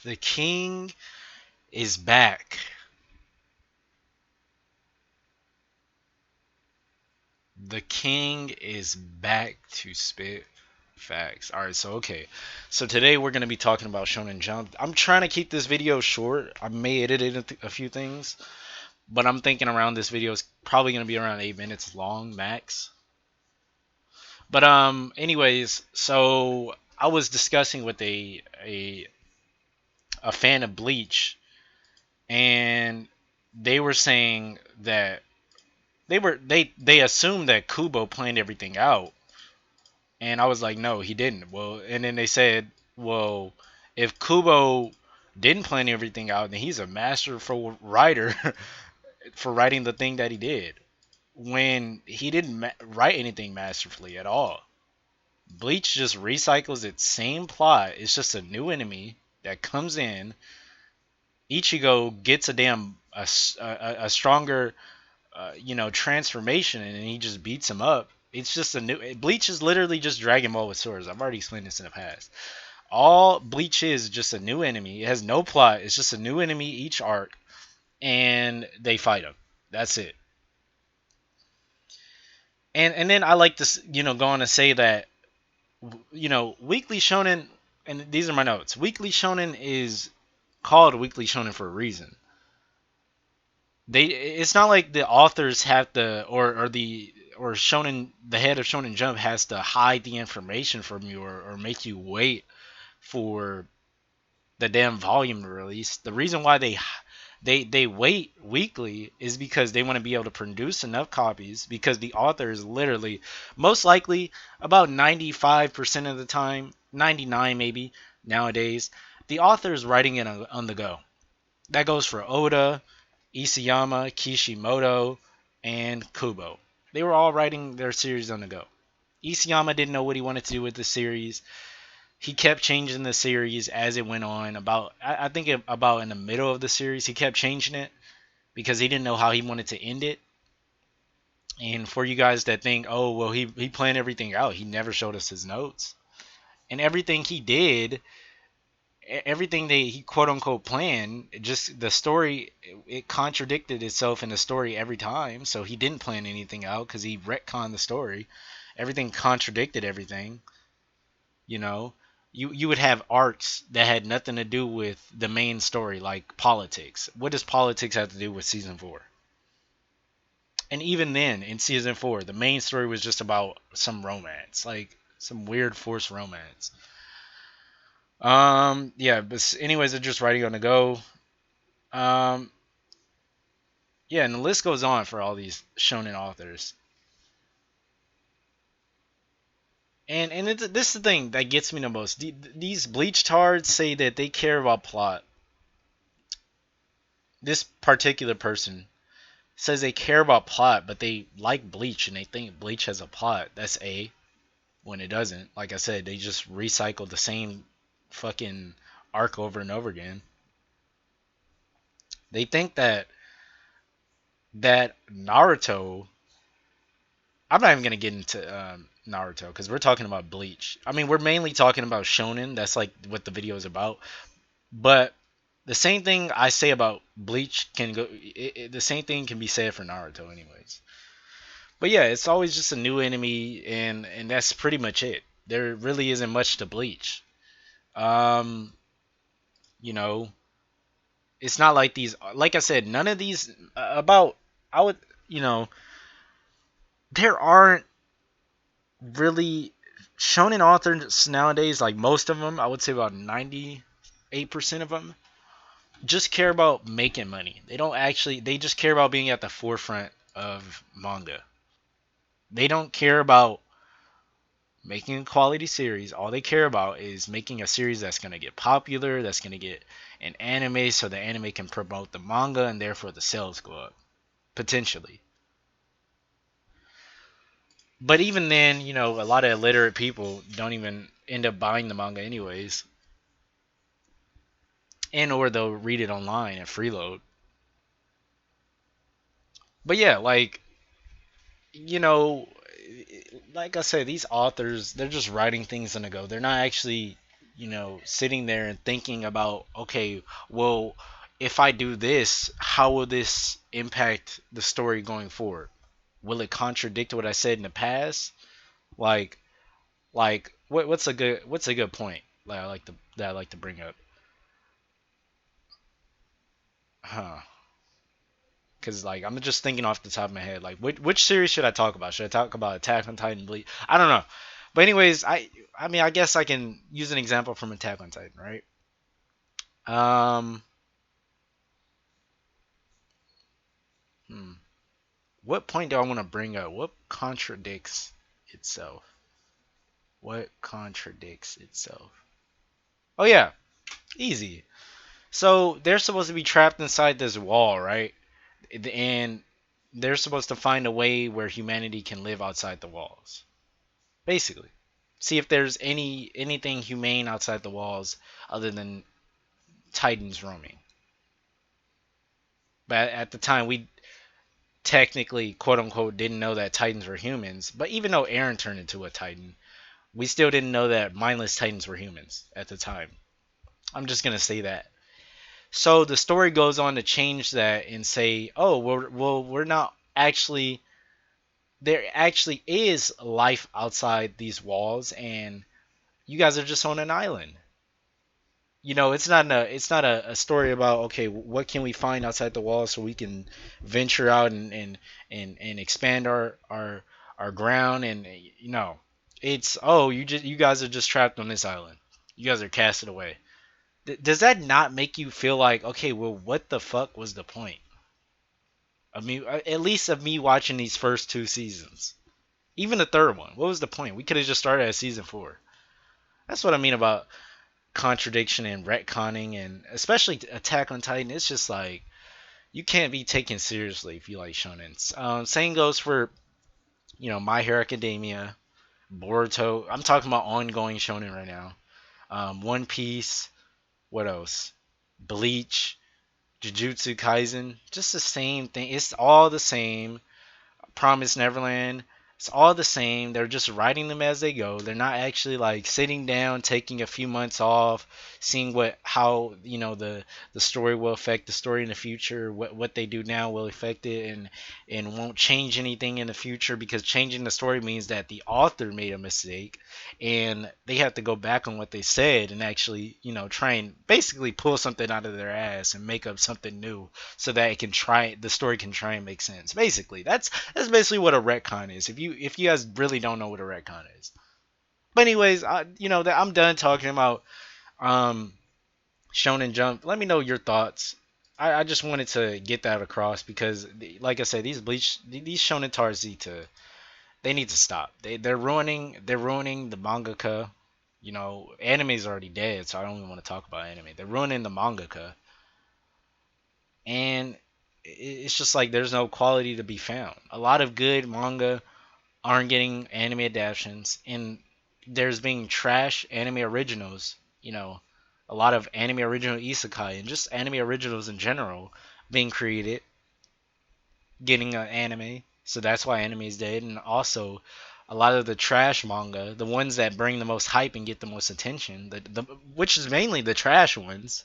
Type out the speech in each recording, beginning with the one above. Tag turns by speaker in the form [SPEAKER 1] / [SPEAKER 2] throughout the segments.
[SPEAKER 1] The king is back. The king is back to spit facts. All right, so okay. So today we're going to be talking about Shonen Jump. I'm trying to keep this video short. I may edit it a few things, but I'm thinking around this video is probably going to be around 8 minutes long max. But anyways, so I was discussing with a fan of Bleach, and they were saying that they assumed that Kubo planned everything out, and I was like, no, he didn't. Well, and then they said, well, if Kubo didn't plan everything out, then he's a masterful writer for writing the thing that he did when he didn't write anything masterfully at all. Bleach just recycles its same plot. It's just a new enemy that comes in. Ichigo gets a stronger transformation, and he just beats him up. It's just a new Bleach is literally just Dragon Ball with swords. I've already explained this in the past. All Bleach is just a new enemy. It has no plot. It's just a new enemy each arc, and they fight him. That's it. And then I like to go on to say that Weekly Shonen, and these are my notes. Weekly Shonen is called Weekly Shonen for a reason. It's not like the authors have to or Shonen the head of Shonen Jump has to hide the information from you or make you wait for the damn volume to release. The reason why they wait weekly is because they want to be able to produce enough copies, because the author is literally most likely about 95% of the time, 99 maybe nowadays, the author is writing it on the go. That goes for Oda, Isayama, Kishimoto, and Kubo. They were all writing their series on the go. Isayama didn't know what he wanted to do with the series. He kept changing the series as it went on. I think about in the middle of the series, he kept changing it because he didn't know how he wanted to end it. And for you guys that think, oh well, he planned everything out, he never showed us his notes. And everything he did, everything that he quote unquote planned, just the story, it contradicted itself in the story every time. So he didn't plan anything out because he retconned the story. Everything contradicted everything. You know, you would have arcs that had nothing to do with the main story, like politics. What does politics have to do with season 4? And even then, in season 4, the main story was just about some romance, like some weird forced romance. Yeah, but anyways, they're just writing on the go. Um, yeah, and the list goes on for all these shonen authors. And this is the thing that gets me the most. These bleach tards say that they care about plot. This particular person says they care about plot, but they like Bleach and they think Bleach has a plot. That's A. When it doesn't. Like I said, they just recycle the same fucking arc over and over again. They think that Naruto. I'm not even gonna get into Naruto because we're talking about Bleach. I mean, we're mainly talking about Shonen. That's like what the video is about. But the same thing I say about Bleach can go. The same thing can be said for Naruto, anyways. But yeah, it's always just a new enemy, and that's pretty much it. There really isn't much to Bleach. Um, you know, it's not like these. Like I said, none of these about. I would, you know, there aren't really shonen authors nowadays. Like most of them, I would say about 98% of them just care about making money. They don't actually. They just care about being at the forefront of manga. They don't care about making a quality series. All they care about is making a series that's going to get popular, that's going to get an anime so the anime can promote the manga and therefore the sales go up potentially. But even then, a lot of illiterate people don't even end up buying the manga anyways, and or they'll read it online and freeload. But yeah, you know like I said, these authors, they're just writing things on the go. They're not actually sitting there and thinking about, okay, well, if I do this, how will this impact the story going forward? Will it contradict what I said in the past? Like, what's a good point that I like to bring up? Huh? Because like I'm just thinking off the top of my head, like which series should I talk about? Should I talk about Attack on Titan, Bleach? I don't know. But anyways, I mean I guess I can use an example from Attack on Titan, right? Um, hmm. What point do I want to bring up? What contradicts itself? What contradicts itself? Oh yeah, easy. So they're supposed to be trapped inside this wall, right? And they're supposed to find a way where humanity can live outside the walls. Basically, see if there's anything humane outside the walls other than Titans roaming. But at the time, we technically, quote unquote, didn't know that Titans were humans. But even though Aaron turned into a Titan, we still didn't know that mindless Titans were humans at the time. I'm just gonna say that. So the story goes on to change that and say, oh, we're not actually. There actually is life outside these walls, and you guys are just on an island. It's not a story about, okay, what can we find outside the walls so we can venture out and expand our ground, and it's, oh, you guys are just trapped on this island. You guys are casted away. Does that not make you feel like, okay, well, what the fuck was the point of me, at least of me watching these first two seasons, even the third one? What was the point? We could have just started at season 4. That's what I mean about contradiction and retconning, and especially Attack on Titan. It's just like you can't be taken seriously if you like shonens. Same goes for My Hero Academia, Boruto. I'm talking about ongoing shonen right now. One Piece. What else? Bleach, Jujutsu Kaisen. Just the same thing. It's all the same. Promise Neverland. It's all the same. They're just writing them as they go. They're not actually like sitting down, taking a few months off, seeing how the story will affect the story in the future. What they do now will affect it, and won't change anything in the future, because changing the story means that the author made a mistake, and they have to go back on what they said and actually try and basically pull something out of their ass and make up something new so that the story can try and make sense. Basically, that's basically what a retcon is. If you guys really don't know what a retcon is. But anyways, I'm done talking about um Shonen Jump. Let me know your thoughts. I just wanted to get that across because, like I said, these Shonen Tars need to stop. They're ruining the mangaka. Anime's already dead, so I don't even want to talk about anime. They're ruining the mangaka, and it's just like there's no quality to be found. A lot of good manga aren't getting anime adaptations, and there's being trash anime originals. A lot of anime original isekai and just anime originals in general being created, getting an anime. So that's why anime is dead, and also a lot of the trash manga, the ones that bring the most hype and get the most attention, which is mainly the trash ones,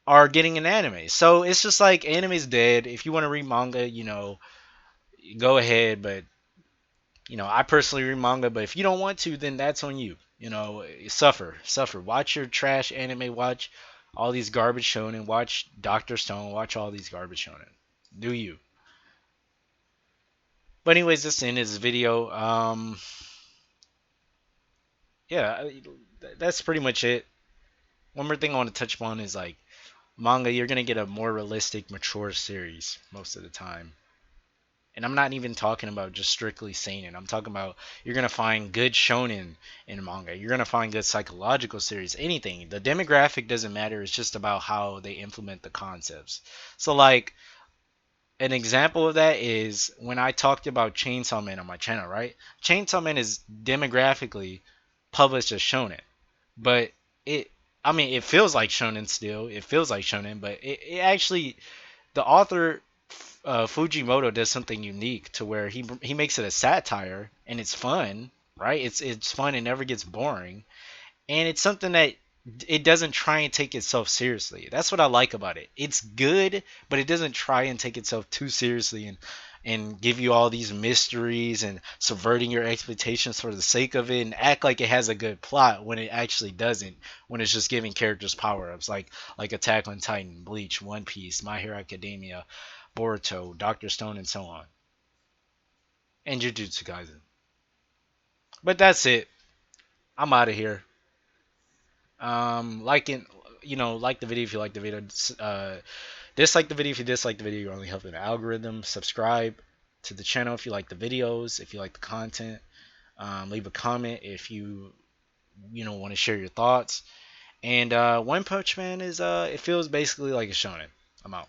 [SPEAKER 1] are getting an anime. So it's just like anime's dead. If you want to read manga, go ahead, but I personally read manga, but if you don't want to, then that's on you. Suffer. Watch your trash anime. Watch all these garbage shonen. Watch Doctor Stone. Watch all these garbage shonen. Do you? But anyways, this end is video. Yeah, that's pretty much it. One more thing I want to touch upon is like manga. You're gonna get a more realistic, mature series most of the time. And I'm not even talking about just strictly seinen. I'm talking about you're gonna find good shonen in manga. You're gonna find good psychological series. Anything. The demographic doesn't matter. It's just about how they implement the concepts. So like an example of that is when I talked about Chainsaw Man on my channel, right? Chainsaw Man is demographically published as shonen, but it. I mean, it feels like shonen still. It feels like shonen, but it actually the author Fujimoto does something unique to where he makes it a satire and it's fun, right? It's fun. It never gets boring, and it's something that it doesn't try and take itself seriously. That's what I like about it. It's good, but it doesn't try and take itself too seriously and give you all these mysteries and subverting your expectations for the sake of it and act like it has a good plot when it actually doesn't. When it's just giving characters power ups like Attack on Titan, Bleach, One Piece, My Hero Academia, Boruto, Doctor Stone, and so on, and Jujutsu Kaisen. But that's it. I'm out of here. Liking, like the video if you like the video. Dislike the video if you dislike the video. You're only helping the algorithm. Subscribe to the channel if you like the videos, if you like the content. Leave a comment if you want to share your thoughts. And One Punch Man is it feels basically like a shonen. I'm out.